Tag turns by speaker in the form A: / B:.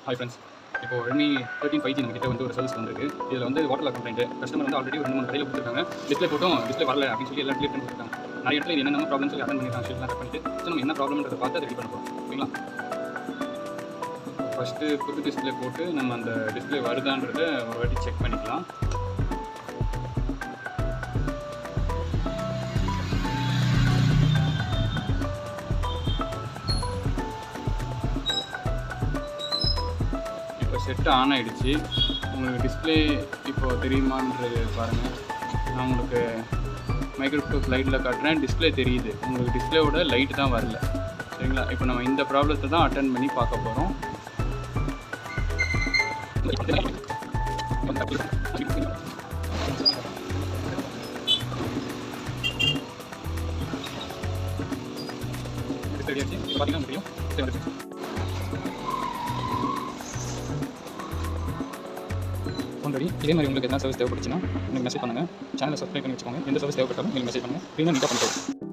A: Hi friends, இப்போ Redmi 13 5G நம்மகிட்ட வந்து ஒரு சர்வீஸ் வந்திருக்கு. இதில் வந்து வாட்டர் லாக் கம்ப்ளைண்ட் கஸ்டமர் வந்து ஆல்ரெடி ஒரு 2-3 கடையில் கொடுத்துருக்காங்க. டிஸ்பிளே போட்டும் டிஸ்பிளே வரல அப்படின்னு சொல்லி எல்லாம் கிளியர் பண்ணி கொடுத்துருக்காங்க. நிறைய இடத்துல இது என்னென்ன ப்ராப்ளம் சொல்லி அட்டன் பண்ணிருக்காங்க, ஷீட்லாம் கட் பண்ணிட்டு ஸோ நம்ம என்ன ப்ராப்ளம்ன்றதை பார்த்து அதை ரெடி பண்ண போகிறோம். ஓகேங்களா? ஃபஸ்ட்டு புது டிஸ்பிளே போட்டு நம்ம அந்த டிஸ்பிளே வருதான்றதை ஒரு வாட்டி செக் பண்ணிக்கலாம். செட் ஆன் ஆகிடுச்சு. உங்களுக்கு டிஸ்பிளே இப்போது தெரியுமான்றது பாருங்கள். நான் உங்களுக்கு மைக்ரோஸ்கோப் லைட்டில் காட்டுறேன். டிஸ்பிளே தெரியுது. உங்களுக்கு டிஸ்பிளேவோட லைட் தான் வரல. சரிங்களா? இப்போ நம்ம இந்த ப்ராப்ளத்தை தான் அட்டன் பண்ணி பார்க்க போகிறோம். பார்த்தீங்கன்னா முடியும். ஆல்ரெடி இதே மாதிரி உங்களுக்கு எதனா சர்வீஸ் தேவைப்படுச்சுன்னா எனக்கு மெசேஜ் பண்ணுங்கள். சேனலை சப்ஸ்கிரைப் பண்ணி வச்சுக்கோங்க. எந்த சர்வீஸ் தேவைப்பட்டாலும் நீங்கள் மெசேஜ் பண்ணுங்கள். ஃப்ரீயாக நீட்டாக பண்ணிட்டு